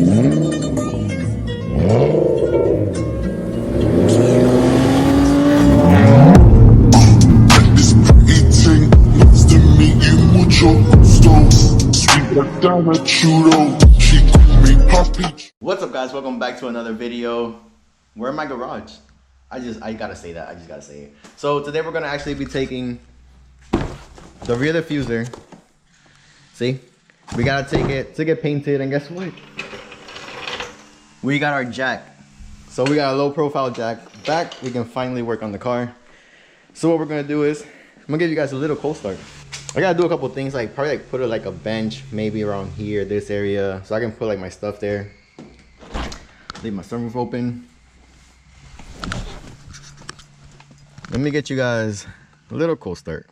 What's up, guys? Welcome back to another video. We're in my garage. I gotta say that. I just gotta say it. So today we're gonna actually be taking the rear diffuser. See, we gotta take it to get painted, and guess what? We got our jack. So we got a low profile jack back. We can finally work on the car. So what we're gonna do is I'm gonna give you guys a little cold start. I gotta do a couple things, like probably like put like a bench maybe around here, this area, so I can put like my stuff there. Leave my sunroof open. Let me get you guys a little cold start.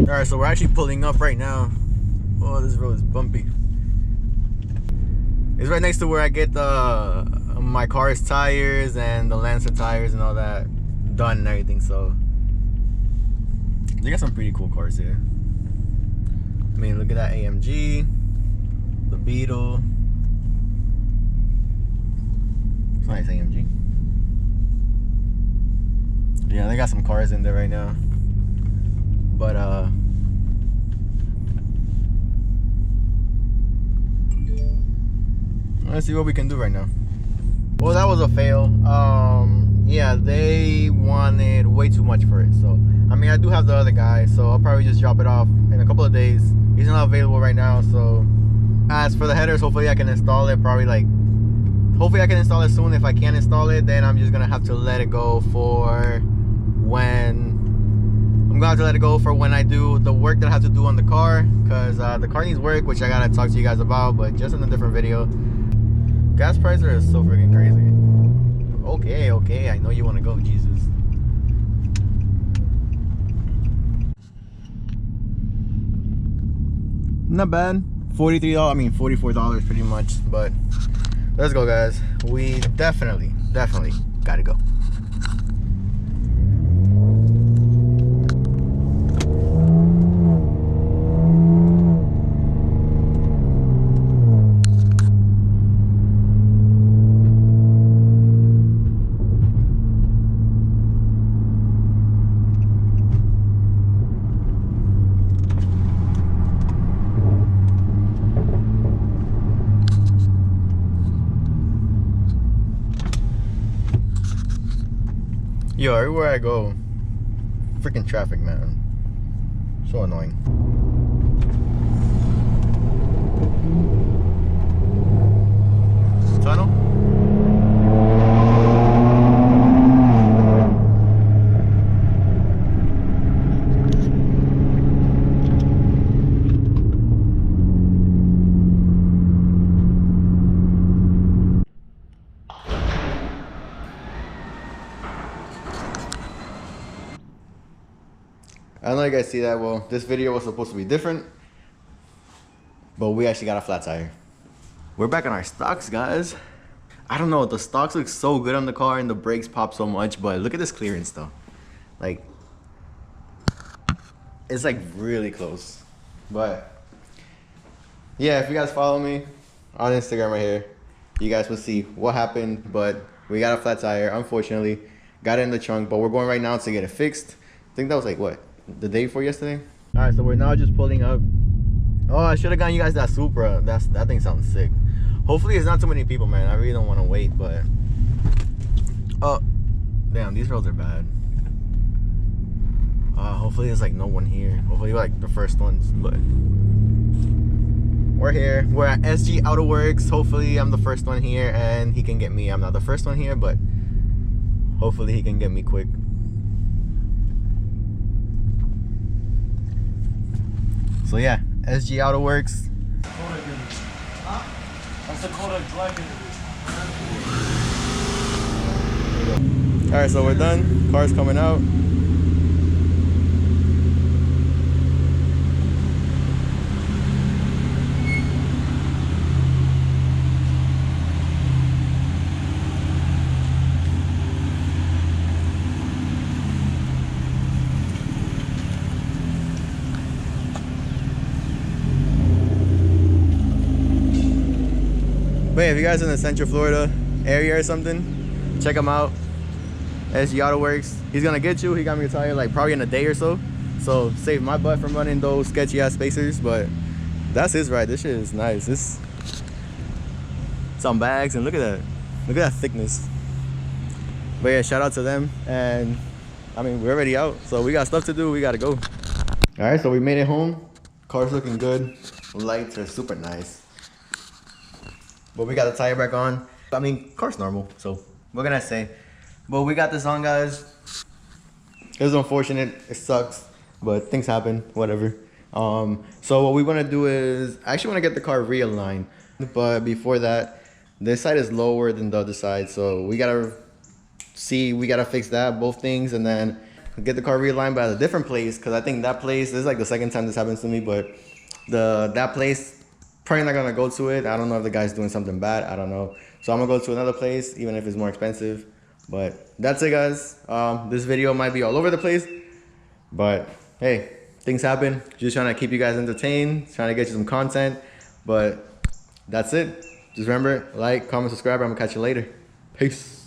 Alright, so we're actually pulling up right now. Oh, this road is bumpy. It's right next to where I get my car's tires and the Lancer tires and all that done and everything. So they got some pretty cool cars here. I mean, look at that AMG, the Beetle. It's a nice AMG. Yeah, they got some cars in there right now. But let's see what we can do right now. Well, that was a fail. Yeah, they wanted way too much for it. So, I mean, I do have the other guy, so I'll probably just drop it off in a couple of days. He's not available right now, so as for the headers, hopefully I can install it. Hopefully I can install it soon. If I can't install it, then I'm just gonna have to let it go for when I do the work that I have to do on the car, because the car needs work, which I gotta talk to you guys about, but just in a different video. Gas prices are so freaking crazy. Okay, I know you want to go, Jesus. Not bad. $43, I mean $44 pretty much, but let's go, guys. We definitely gotta go. Yo, everywhere I go, freaking traffic, man. So annoying. Tunnel? I don't know if you guys see that. Well, this video was supposed to be different, but we actually got a flat tire. We're back on our stocks, guys. I don't know, the stocks look so good on the car and the brakes pop so much, but look at this clearance though. Like, it's like really close. But yeah, if you guys follow me on Instagram right here, you guys will see what happened. But we got a flat tire, unfortunately. Got it in the trunk, but we're going right now to get it fixed. I think that was like, what, the day before yesterday? All right, so we're now just pulling up. Oh, I should have gotten you guys that Supra. That thing sounds sick. Hopefully it's not too many people, man. I really don't want to wait, but oh damn, these roads are bad. Hopefully there's like no one here. Hopefully we're like the first ones. But we're here. We're at SG Auto Works. Hopefully I'm the first one here and he can get me. I'm not the first one here, but hopefully he can get me quick. So yeah, SG Auto Works. Alright, so we're done. Car's coming out. But yeah, if you guys are in the Central Florida area or something, check him out. SG Auto Works. He's gonna get you. He got me a tire like probably in a day or so. So save my butt from running those sketchy ass spacers. But that's his ride. This shit is nice. This some bags and look at that. Look at that thickness. But yeah, shout out to them. And I mean, we're already out, so we got stuff to do. We gotta go. All right, so we made it home. Car's looking good. Lights are super nice. But we got the tire back on. I mean, car's normal, so what can I say? But we got this on, guys. It was unfortunate. It sucks, but things happen. Whatever. So what we want to do is I actually want to get the car realigned, but before that, this side is lower than the other side, so we gotta fix that, both things, and then get the car realigned by a different place, because I think that place, this is like the second time this happens to me, but that place, probably not gonna go to it. I don't know if the guy's doing something bad, I don't know. So I'm gonna go to another place, even if it's more expensive. But that's it, guys. This video might be all over the place, but hey, things happen. Just trying to keep you guys entertained, trying to get you some content, but that's it. Just remember, like, comment, subscribe. I'm gonna catch you later. Peace.